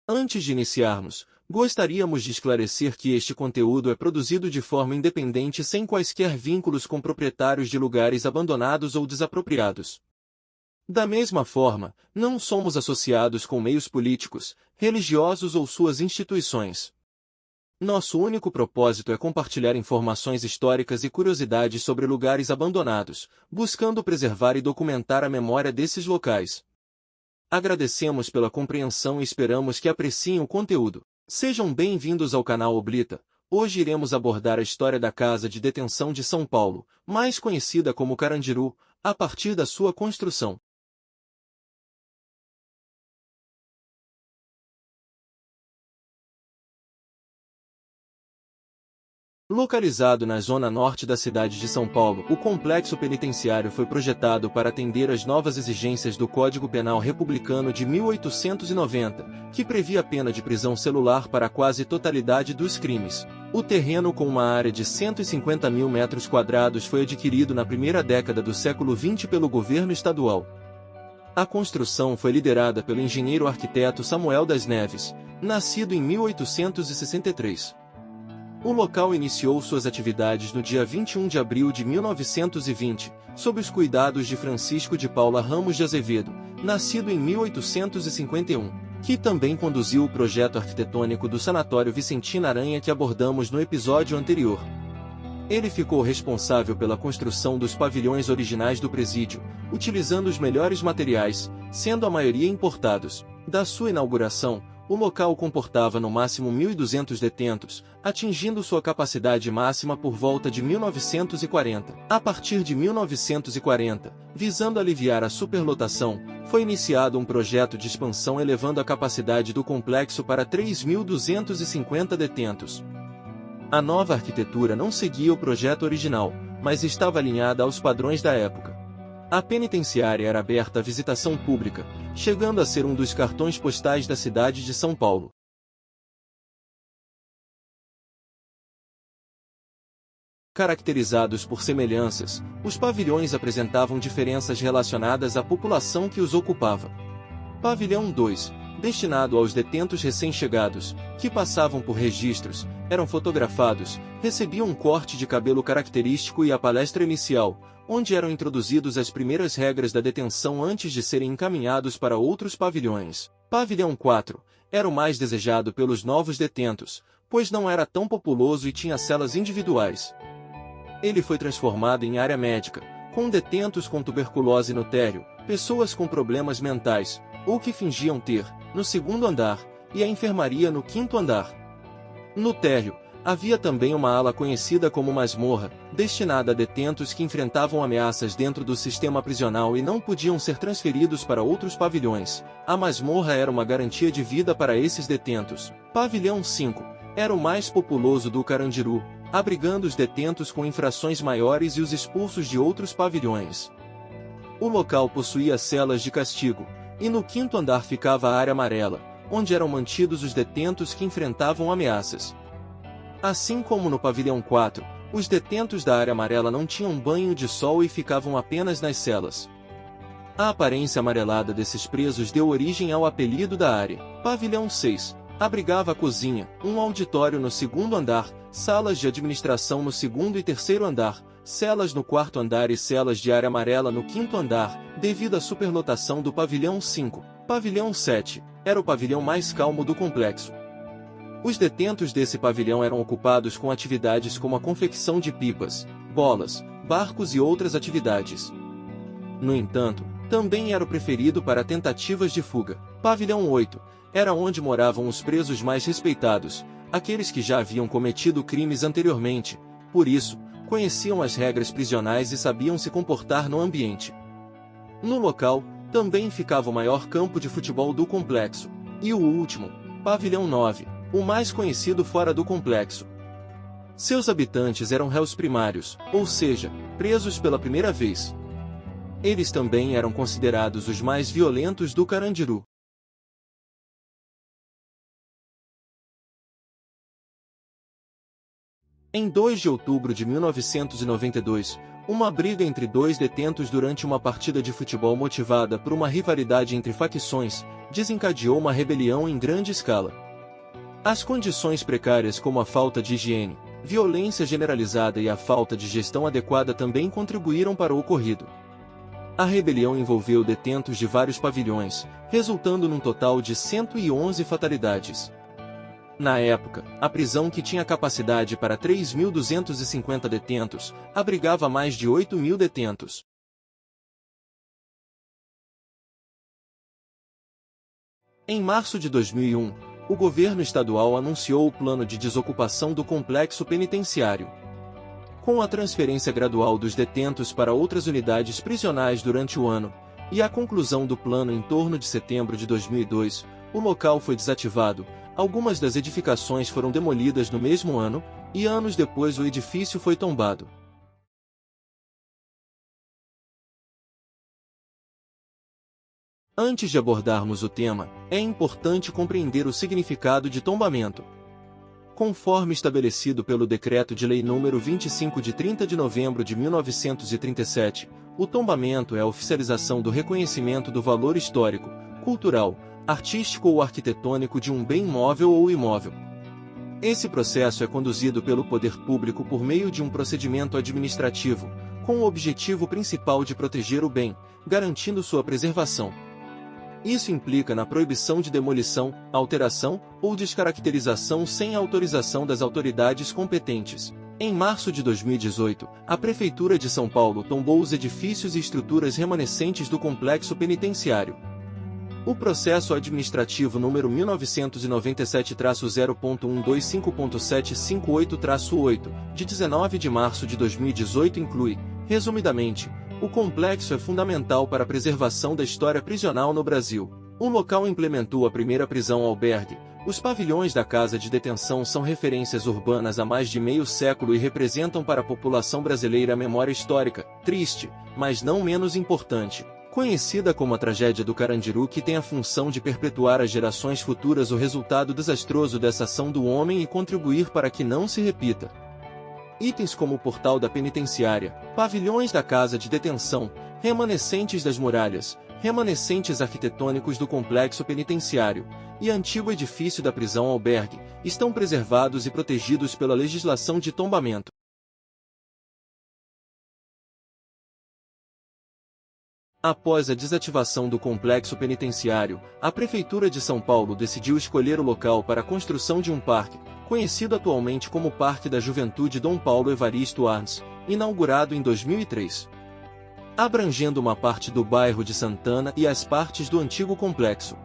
Antes de iniciarmos, gostaríamos de esclarecer que este conteúdo é produzido de forma independente sem quaisquer vínculos com proprietários de lugares abandonados ou desapropriados. Da mesma forma, não somos associados com meios políticos, religiosos ou suas instituições. Nosso único propósito é compartilhar informações históricas e curiosidades sobre lugares abandonados, buscando preservar e documentar a memória desses locais. Agradecemos pela compreensão e esperamos que apreciem o conteúdo. Sejam bem-vindos ao canal Oblita. Hoje iremos abordar a história da Casa de Detenção de São Paulo, mais conhecida como Carandiru, a partir da sua construção. Localizado na zona norte da cidade de São Paulo, o complexo penitenciário foi projetado para atender às novas exigências do Código Penal Republicano de 1890, que previa a pena de prisão celular para a quase totalidade dos crimes. O terreno, com uma área de 150 mil metros quadrados, foi adquirido na primeira década do século XX pelo governo estadual. A construção foi liderada pelo engenheiro arquiteto Samuel das Neves, nascido em 1863. O local iniciou suas atividades no dia 21 de abril de 1920, sob os cuidados de Francisco de Paula Ramos de Azevedo, nascido em 1851, que também conduziu o projeto arquitetônico do Sanatório Vicentina Aranha que abordamos no episódio anterior. Ele ficou responsável pela construção dos pavilhões originais do presídio, utilizando os melhores materiais, sendo a maioria importados. Da sua inauguração, o local comportava no máximo 1.200 detentos, atingindo sua capacidade máxima por volta de 1940. A partir de 1940, visando aliviar a superlotação, foi iniciado um projeto de expansão elevando a capacidade do complexo para 3.250 detentos. A nova arquitetura não seguia o projeto original, mas estava alinhada aos padrões da época. A penitenciária era aberta à visitação pública, chegando a ser um dos cartões postais da cidade de São Paulo. Caracterizados por semelhanças, os pavilhões apresentavam diferenças relacionadas à população que os ocupava. Pavilhão 2, destinado aos detentos recém-chegados, que passavam por registros, eram fotografados, recebiam um corte de cabelo característico e a palestra inicial, onde eram introduzidos as primeiras regras da detenção antes de serem encaminhados para outros pavilhões. Pavilhão 4 era o mais desejado pelos novos detentos, pois não era tão populoso e tinha celas individuais. Ele foi transformado em área médica, com detentos com tuberculose no térreo, pessoas com problemas mentais, ou que fingiam ter, no segundo andar, e a enfermaria no quinto andar. No térreo, havia também uma ala conhecida como masmorra, destinada a detentos que enfrentavam ameaças dentro do sistema prisional e não podiam ser transferidos para outros pavilhões. A masmorra era uma garantia de vida para esses detentos. Pavilhão 5 era o mais populoso do Carandiru, abrigando os detentos com infrações maiores e os expulsos de outros pavilhões. O local possuía celas de castigo, e no quinto andar ficava a área amarela, onde eram mantidos os detentos que enfrentavam ameaças. Assim como no pavilhão 4, os detentos da área amarela não tinham banho de sol e ficavam apenas nas celas. A aparência amarelada desses presos deu origem ao apelido da área. Pavilhão 6 abrigava a cozinha, um auditório no segundo andar, salas de administração no segundo e terceiro andar, celas no quarto andar e celas de área amarela no quinto andar, devido à superlotação do pavilhão 5. Pavilhão 7 era o pavilhão mais calmo do complexo. Os detentos desse pavilhão eram ocupados com atividades como a confecção de pipas, bolas, barcos e outras atividades. No entanto, também era o preferido para tentativas de fuga. Pavilhão 8 era onde moravam os presos mais respeitados, aqueles que já haviam cometido crimes anteriormente, por isso, conheciam as regras prisionais e sabiam se comportar no ambiente. No local, também ficava o maior campo de futebol do complexo. E o último, Pavilhão 9, o mais conhecido fora do complexo. Seus habitantes eram réus primários, ou seja, presos pela primeira vez. Eles também eram considerados os mais violentos do Carandiru. Em 2 de outubro de 1992, Uma briga entre dois detentos durante uma partida de futebol motivada por uma rivalidade entre facções, desencadeou uma rebelião em grande escala. As condições precárias como a falta de higiene, violência generalizada e a falta de gestão adequada também contribuíram para o ocorrido. A rebelião envolveu detentos de vários pavilhões, resultando num total de 111 fatalidades. Na época, a prisão, que tinha capacidade para 3.250 detentos, abrigava mais de 8.000 detentos. Em março de 2001, o governo estadual anunciou o plano de desocupação do complexo penitenciário. Com a transferência gradual dos detentos para outras unidades prisionais durante o ano, e a conclusão do plano em torno de setembro de 2002, o local foi desativado. Algumas das edificações foram demolidas no mesmo ano, e anos depois o edifício foi tombado. Antes de abordarmos o tema, é importante compreender o significado de tombamento. Conforme estabelecido pelo Decreto de Lei nº 25 de 30 de novembro de 1937, o tombamento é a oficialização do reconhecimento do valor histórico, cultural, artístico ou arquitetônico de um bem móvel ou imóvel. Esse processo é conduzido pelo poder público por meio de um procedimento administrativo, com o objetivo principal de proteger o bem, garantindo sua preservação. Isso implica na proibição de demolição, alteração ou descaracterização sem autorização das autoridades competentes. Em março de 2018, a Prefeitura de São Paulo tombou os edifícios e estruturas remanescentes do complexo penitenciário. O processo administrativo número 1997-0.125758-8, de 19 de março de 2018 inclui, resumidamente, o complexo é fundamental para a preservação da história prisional no Brasil. O local implementou a primeira prisão-albergue. Os pavilhões da Casa de Detenção são referências urbanas há mais de meio século e representam para a população brasileira a memória histórica, triste, mas não menos importante, conhecida como a tragédia do Carandiru, que tem a função de perpetuar às gerações futuras o resultado desastroso dessa ação do homem e contribuir para que não se repita. Itens como o portal da penitenciária, pavilhões da Casa de Detenção, remanescentes das muralhas, remanescentes arquitetônicos do complexo penitenciário e antigo edifício da prisão-albergue, estão preservados e protegidos pela legislação de tombamento. Após a desativação do complexo penitenciário, a Prefeitura de São Paulo decidiu escolher o local para a construção de um parque, conhecido atualmente como Parque da Juventude Dom Paulo Evaristo Arns, inaugurado em 2003. Abrangendo uma parte do bairro de Santana e as partes do antigo complexo.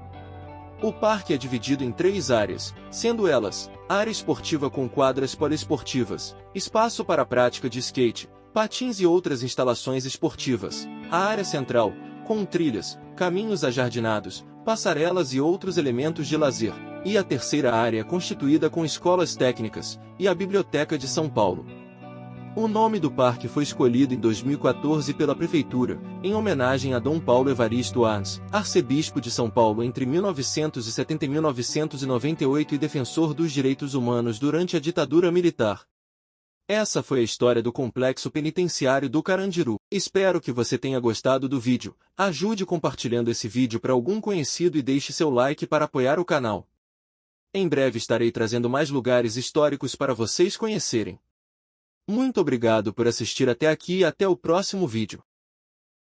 O parque é dividido em 3 áreas, sendo elas: área esportiva com quadras poliesportivas, espaço para a prática de skate, patins e outras instalações esportivas, a área central, com trilhas, caminhos ajardinados, passarelas e outros elementos de lazer, e a terceira área constituída com escolas técnicas, e a Biblioteca de São Paulo. O nome do parque foi escolhido em 2014 pela Prefeitura, em homenagem a Dom Paulo Evaristo Arns, arcebispo de São Paulo entre 1970 e 1998 e defensor dos direitos humanos durante a ditadura militar. Essa foi a história do complexo penitenciário do Carandiru. Espero que você tenha gostado do vídeo. Ajude compartilhando esse vídeo para algum conhecido e deixe seu like para apoiar o canal. Em breve estarei trazendo mais lugares históricos para vocês conhecerem. Muito obrigado por assistir até aqui e até o próximo vídeo.